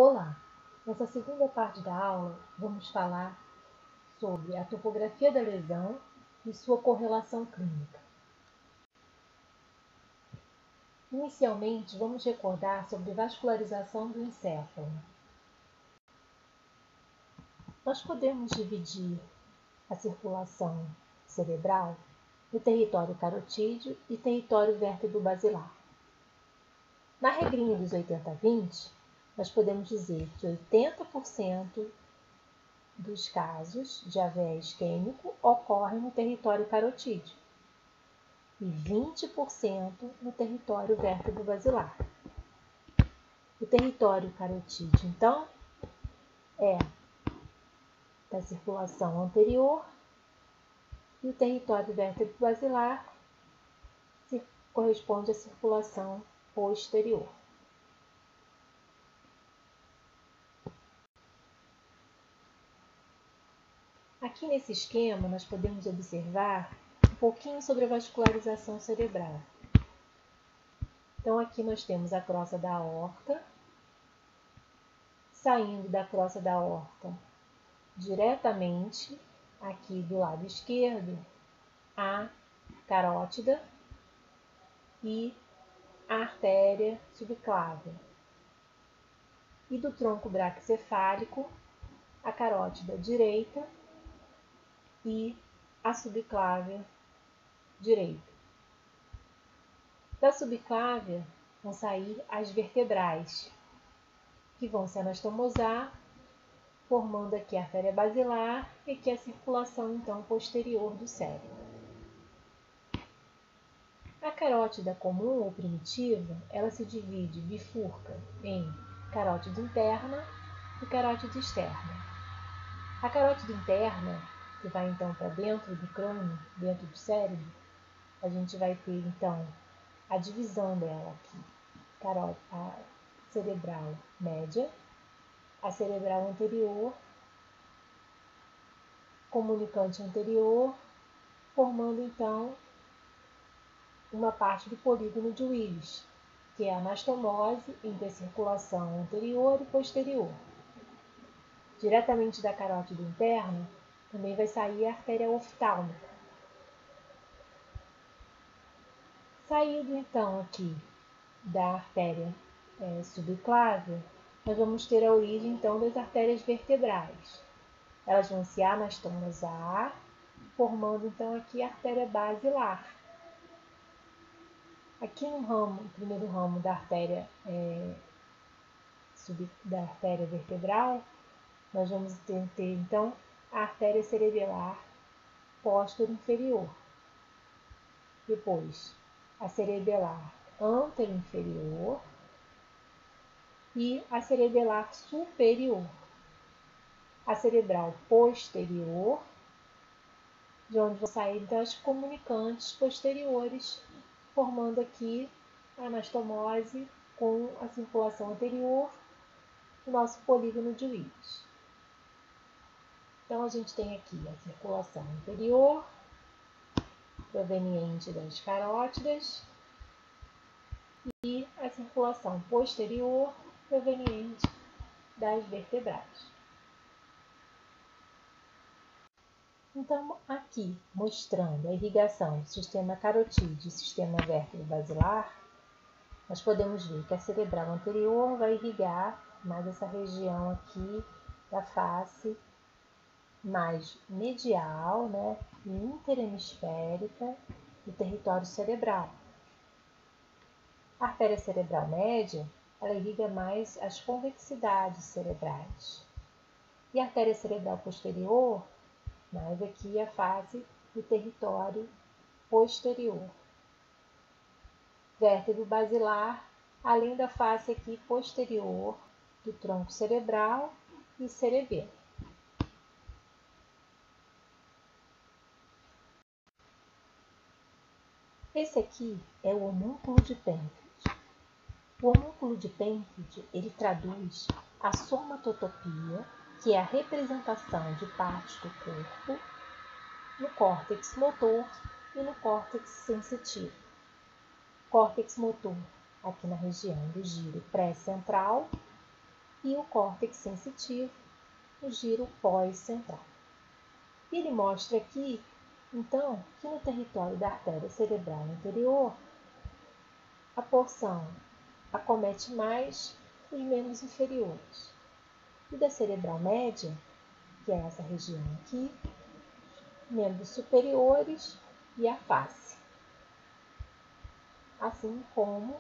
Olá! Nessa segunda parte da aula, vamos falar sobre a topografia da lesão e sua correlação clínica. Inicialmente, vamos recordar sobre vascularização do encéfalo. Nós podemos dividir a circulação cerebral no território carotídeo e território vértebro-basilar. Na regrinha dos 80-20, nós podemos dizer que 80% dos casos de AVE isquêmico ocorrem no território carotídeo e 20% no território vértebro-basilar. O território carotídeo, então, é da circulação anterior e o território vértebro-basilar corresponde à circulação posterior. Aqui nesse esquema, nós podemos observar um pouquinho sobre a vascularização cerebral. Então, aqui nós temos a crosta da aorta, saindo da crosta da aorta diretamente, aqui do lado esquerdo, a carótida e a artéria subclávia. E do tronco braquicefálico, a carótida direita e a subclávia direita. Da subclávia vão sair as vertebrais, que vão se anastomosar, formando aqui a artéria basilar e aqui a circulação então posterior do cérebro. A carótida comum ou primitiva, ela se divide, bifurca em carótida interna e carótida externa. A carótida interna, que vai então para dentro do crânio, dentro do cérebro, a gente vai ter então a divisão dela aqui. A cerebral média, a cerebral anterior, comunicante anterior, formando então uma parte do polígono de Willis, que é a anastomose entre a circulação anterior e posterior. Diretamente da carótida interna, também vai sair a artéria oftálmica. Saindo então aqui da artéria subclávia, nós vamos ter a origem então das artérias vertebrais. Elas vão se anastomosar, formando então aqui a artéria basilar. Aqui no primeiro ramo da artéria vertebral, nós vamos ter então a artéria cerebelar póstero-inferior. Depois, a cerebelar antero-inferior e a cerebelar superior. A cerebral posterior, de onde vão sair então as comunicantes posteriores, formando aqui a anastomose com a circulação anterior, o nosso polígono de Willis. Então, a gente tem aqui a circulação anterior, proveniente das carótidas, e a circulação posterior, proveniente das vertebrais. Então, aqui, mostrando a irrigação do sistema carotídeo e sistema vértebro-basilar, nós podemos ver que a cerebral anterior vai irrigar mais essa região aqui da face mais medial, e interhemisférica do território cerebral. A artéria cerebral média, ela irriga mais as convexidades cerebrais. E a artéria cerebral posterior, mais aqui a face do território posterior. Vértebro basilar, além da face aqui posterior do tronco cerebral e cerebelo. Esse aqui é o homúnculo de Penfield. O homúnculo de Penfield, ele traduz a somatotopia, que é a representação de partes do corpo, no córtex motor e no córtex sensitivo. Córtex motor aqui na região do giro pré-central e o córtex sensitivo, o giro pós-central. Ele mostra aqui, então, que no território da artéria cerebral anterior, a porção acomete mais os membros inferiores. E da cerebral média, que é essa região aqui, membros superiores e a face. Assim como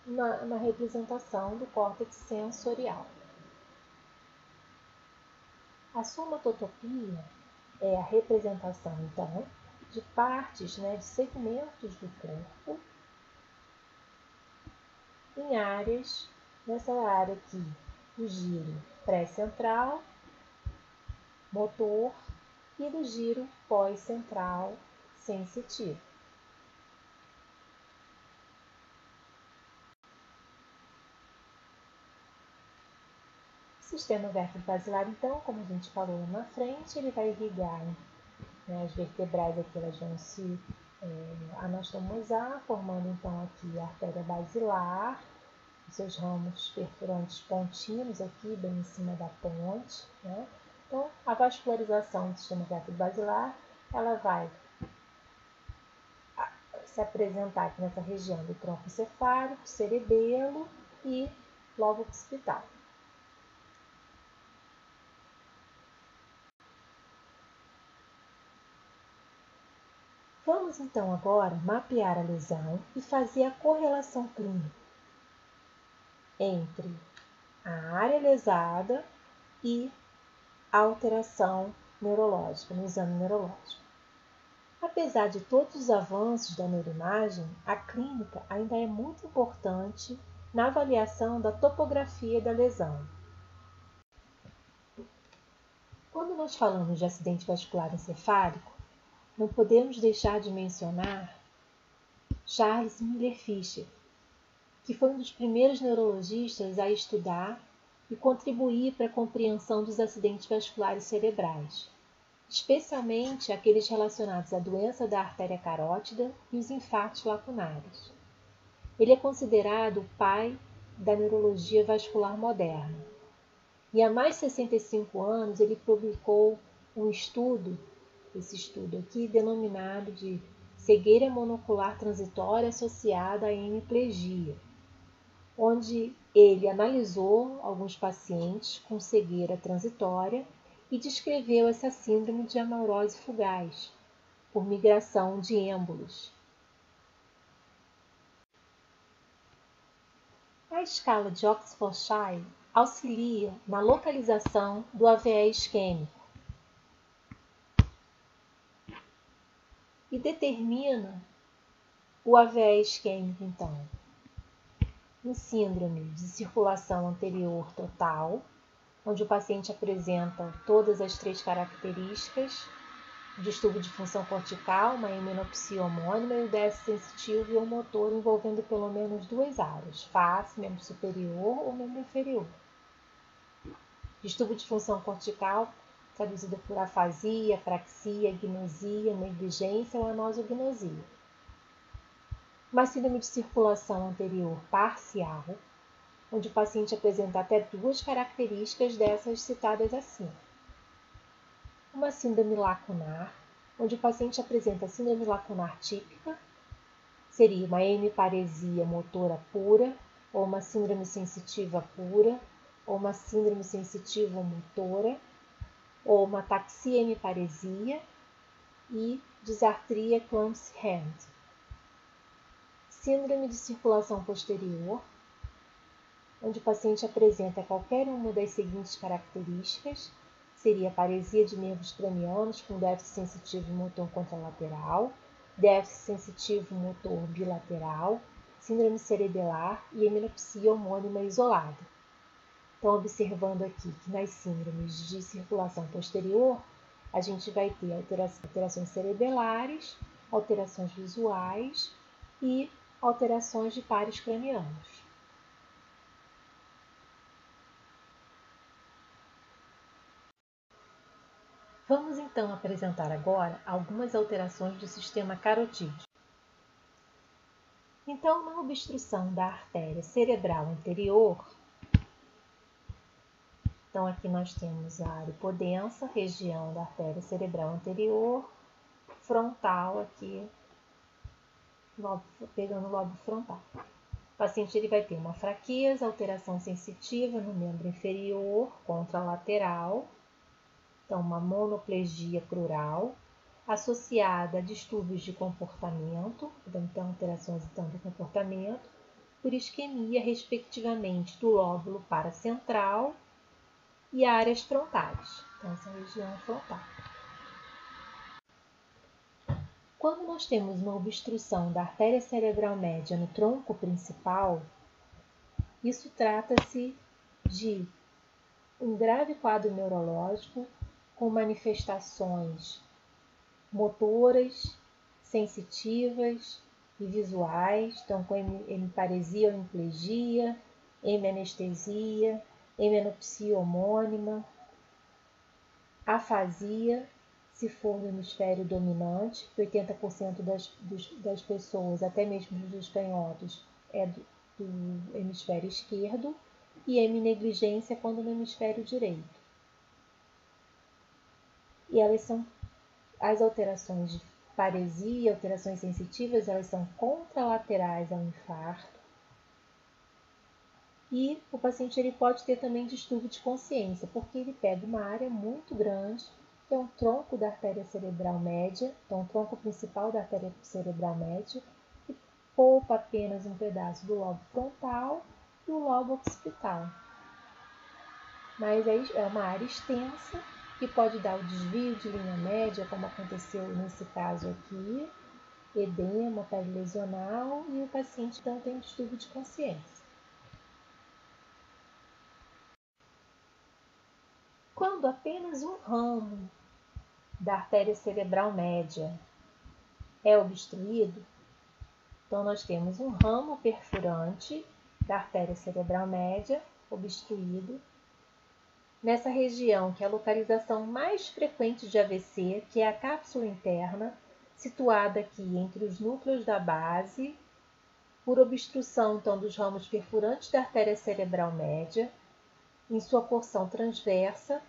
na representação do córtex sensorial. A somatotopia é a representação, então, de partes, de segmentos do corpo em áreas, nessa área aqui, do giro pré-central, motor, e do giro pós-central, sensitivo. O sistema vértebro-basilar, então, como a gente falou lá na frente, ele vai irrigar, as vertebrais aqui, elas vão se anastomosar, formando então aqui a artéria basilar, os seus ramos perfurantes contínuos aqui, bem em cima da ponte. Então, a vascularização do sistema vértebro-basilar, ela vai se apresentar aqui nessa região do tronco encefálico, cerebelo e lobo occipital. Vamos então agora mapear a lesão e fazer a correlação clínica entre a área lesada e a alteração neurológica, no exame neurológico. Apesar de todos os avanços da neuroimagem, a clínica ainda é muito importante na avaliação da topografia da lesão. Quando nós falamos de acidente vascular encefálico, não podemos deixar de mencionar Charles Miller-Fisher, que foi um dos primeiros neurologistas a estudar e contribuir para a compreensão dos acidentes vasculares cerebrais, especialmente aqueles relacionados à doença da artéria carótida e os infartos lacunares. Ele é considerado o pai da neurologia vascular moderna. E há mais de 65 anos ele publicou um estudo, esse estudo aqui, denominado de cegueira monocular transitória associada à hemiplegia, onde ele analisou alguns pacientes com cegueira transitória e descreveu essa síndrome de amaurose fugaz, por migração de êmbolos. A escala de Oxfordshire auxilia na localização do AVE isquêmico e determina o AVE isquêmico, então, em síndrome de circulação anterior total, onde o paciente apresenta todas as 3 características: distúrbio de função cortical, uma heminopsia homônima e o déficit sensitivo e ou motor envolvendo pelo menos 2 áreas, face, membro superior ou membro inferior. Distúrbio de função cortical, traduzido por afasia, apraxia, agnosia, negligência ou anosognosia. Uma síndrome de circulação anterior parcial, onde o paciente apresenta até 2 características dessas citadas acima. Uma síndrome lacunar, onde o paciente apresenta síndrome lacunar típica, seria uma hemiparesia motora pura, ou uma síndrome sensitiva pura, ou uma síndrome sensitiva motora, ou uma ataxia hemiparesia e disartria Clance-Hand. Síndrome de circulação posterior, onde o paciente apresenta qualquer uma das seguintes características, seria paresia de nervos cranianos com déficit sensitivo motor contralateral, déficit sensitivo motor bilateral, síndrome cerebelar e heminopsia homônima isolada. Então, observando aqui que nas síndromes de circulação posterior, a gente vai ter alterações cerebelares, alterações visuais e alterações de pares cranianos. Vamos então apresentar agora algumas alterações do sistema carotídeo. Então, na obstrução da artéria cerebral anterior, Então, aqui nós temos a área hipodensa, região da artéria cerebral anterior, frontal aqui, pegando o lobo frontal. O paciente ele vai ter uma fraqueza, alteração sensitiva no membro inferior, contralateral, então uma monoplegia crural, associada a distúrbios de comportamento, então alterações do comportamento, por isquemia, respectivamente, do lóbulo paracentral e áreas frontais. Então, essa região frontal. Quando nós temos uma obstrução da artéria cerebral média no tronco principal, isso trata-se de um grave quadro neurológico com manifestações motoras, sensitivas e visuais, então com hemiparesia ou hemiplegia, hemianestesia, hemianopsia homônima, afasia, se for no hemisfério dominante, que 80% das pessoas, até mesmo dos canhotos, é do hemisfério esquerdo, e heminegligência quando no hemisfério direito. E elas são as alterações de paresia, alterações sensitivas, elas são contralaterais ao infarto. E o paciente ele pode ter também distúrbio de consciência, porque ele pega uma área muito grande, que é um tronco da artéria cerebral média, então o tronco principal da artéria cerebral média, e poupa apenas um pedaço do lobo frontal e o lobo occipital. Mas é uma área extensa, que pode dar o desvio de linha média, como aconteceu nesse caso aqui, edema perilesional, e o paciente então tem distúrbio de consciência. Quando apenas um ramo da artéria cerebral média é obstruído, então nós temos um ramo perfurante da artéria cerebral média obstruído, nessa região que é a localização mais frequente de AVC, que é a cápsula interna, situada aqui entre os núcleos da base, por obstrução então dos ramos perfurantes da artéria cerebral média, em sua porção transversa,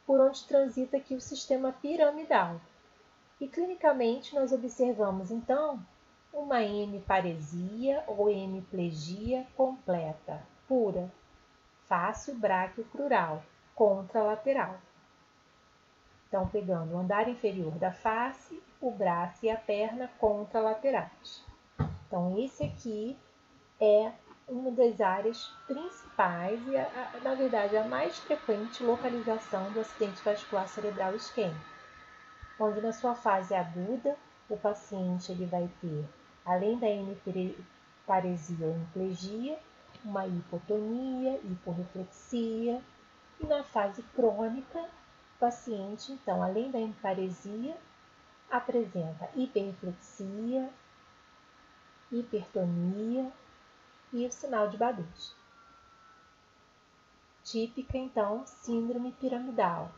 por onde transita aqui o sistema piramidal. E clinicamente nós observamos então uma hemiparesia ou hemiplegia completa, pura, fácil braquiocrural, contralateral. Então, pegando o andar inferior da face, o braço e a perna contralaterais. Então, esse aqui é uma das áreas principais e, na verdade, a mais frequente localização do acidente vascular cerebral isquêmico, onde na sua fase aguda o paciente ele vai ter, além da hemiparesia ou hemiplegia, uma hipotonia, hiporreflexia, e na fase crônica o paciente, então, além da hemiparesia, apresenta hiperreflexia, hipertonia e o sinal de Babejo. Típica, então, síndrome piramidal.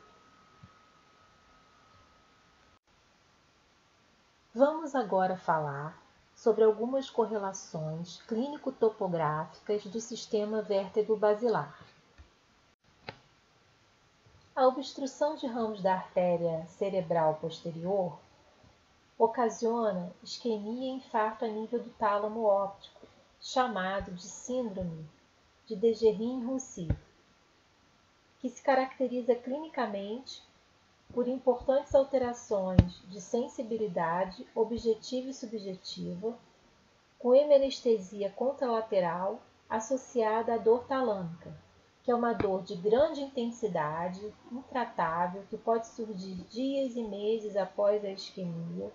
Vamos agora falar sobre algumas correlações clínico-topográficas do sistema vértebro-basilar. A obstrução de ramos da artéria cerebral posterior ocasiona isquemia e infarto a nível do tálamo óptico, chamado de síndrome de Dejerine-Roussy, que se caracteriza clinicamente por importantes alterações de sensibilidade objetiva e subjetiva, com hemianestesia contralateral associada à dor talâmica, que é uma dor de grande intensidade, intratável, que pode surgir dias e meses após a isquemia.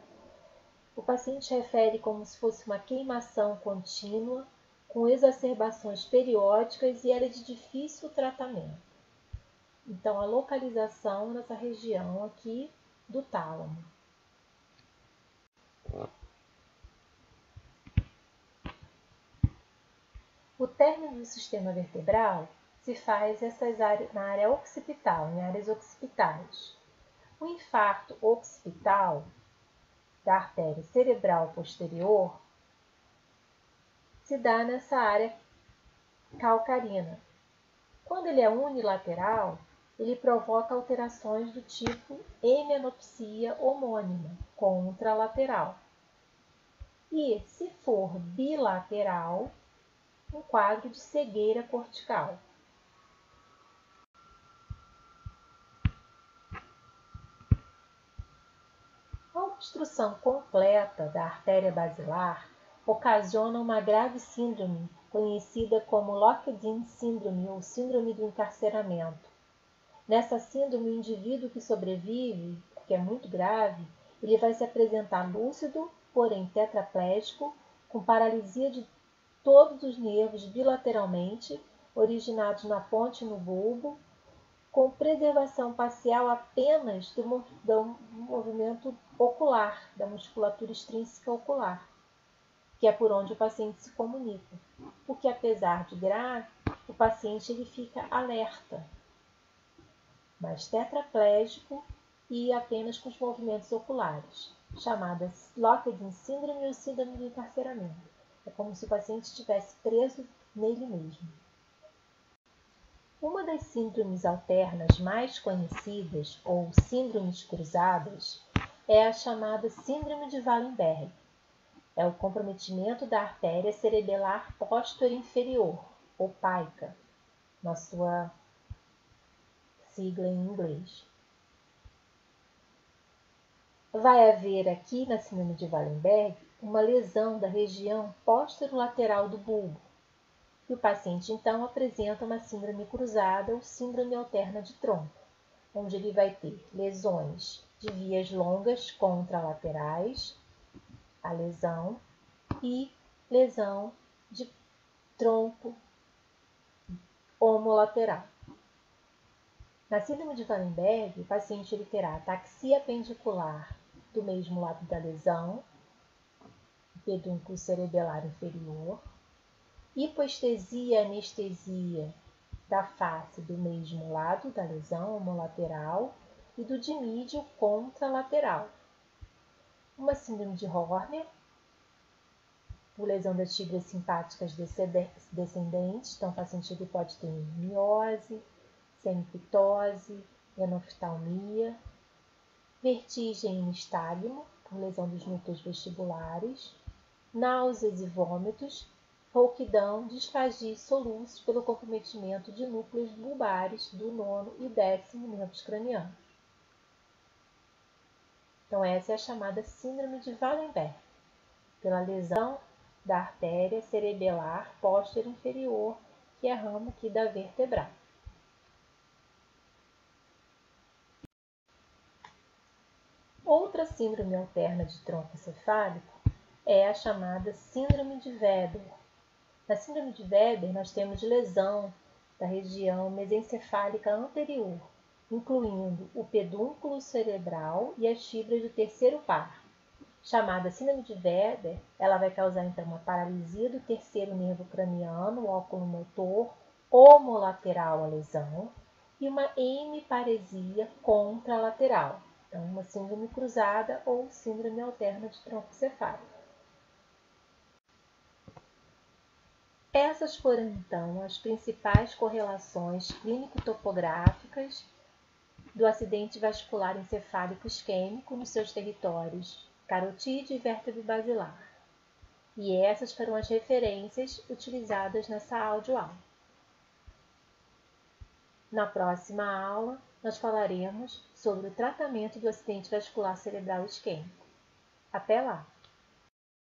O paciente refere como se fosse uma queimação contínua, com exacerbações periódicas, e ela é de difícil tratamento. Então, a localização nessa região aqui do tálamo. O término do sistema vertebral se faz na área occipital, em áreas occipitais. O infarto occipital da artéria cerebral posterior se dá nessa área calcarina. Quando ele é unilateral, ele provoca alterações do tipo hemianopsia homônima, contralateral. E, se for bilateral, um quadro de cegueira cortical. A obstrução completa da artéria basilar ocasiona uma grave síndrome, conhecida como Locked-in Síndrome ou Síndrome do Encarceramento. Nessa síndrome, o indivíduo que sobrevive, que é muito grave, ele vai se apresentar lúcido, porém tetraplégico, com paralisia de todos os nervos bilateralmente, originados na ponte e no bulbo, com preservação parcial apenas do movimento ocular, da musculatura extrínseca ocular, que é por onde o paciente se comunica. Porque, apesar de grave, o paciente ele fica alerta, mas tetraplégico e apenas com os movimentos oculares, chamada Locked-in Síndrome ou Síndrome do Encarceramento. É como se o paciente estivesse preso nele mesmo. Uma das síndromes alternas mais conhecidas, ou síndromes cruzadas, é a chamada Síndrome de Wallenberg. É o comprometimento da artéria cerebelar posterior inferior, ou PAICA, na sua sigla em inglês. Vai haver aqui na síndrome de Wallenberg uma lesão da região posterolateral do bulbo, e o paciente então apresenta uma síndrome cruzada ou síndrome alterna de tronco, onde ele vai ter lesões de vias longas contralaterais, a lesão, e lesão de tronco homolateral. Na síndrome de Wallenberg, o paciente ele terá ataxia pendicular do mesmo lado da lesão, o pedúnculo cerebelar inferior, hipoestesia e anestesia da face do mesmo lado da lesão homolateral e do dimídio contralateral. Uma síndrome de Horner, por lesão das fibras simpáticas descendentes, então o paciente ele pode ter miose, semiptose, enoftalmia, vertigem e nistagmo, por lesão dos núcleos vestibulares, náuseas e vômitos, rouquidão, disfagia e soluços pelo comprometimento de núcleos bulbares do 9º e 10º nervos cranianos. Então, essa é a chamada síndrome de Wallenberg, pela lesão da artéria cerebelar posterior inferior, que é ramo aqui da vertebral. Outra síndrome alterna de tronco encefálico é a chamada síndrome de Weber. Na síndrome de Weber, nós temos lesão da região mesencefálica anterior, incluindo o pedúnculo cerebral e as fibras do terceiro par. Chamada síndrome de Weber, ela vai causar então uma paralisia do terceiro nervo craniano, o óculo motor, homolateral à lesão, e uma hemiparesia contralateral. Então, uma síndrome cruzada ou síndrome alterna de tronco encefálico. Essas foram, então, as principais correlações clínico-topográficas do acidente vascular encefálico isquêmico nos seus territórios carotídeo e vértebro basilar. E essas foram as referências utilizadas nessa audioaula. Na próxima aula, nós falaremos sobre o tratamento do acidente vascular cerebral isquêmico. Até lá!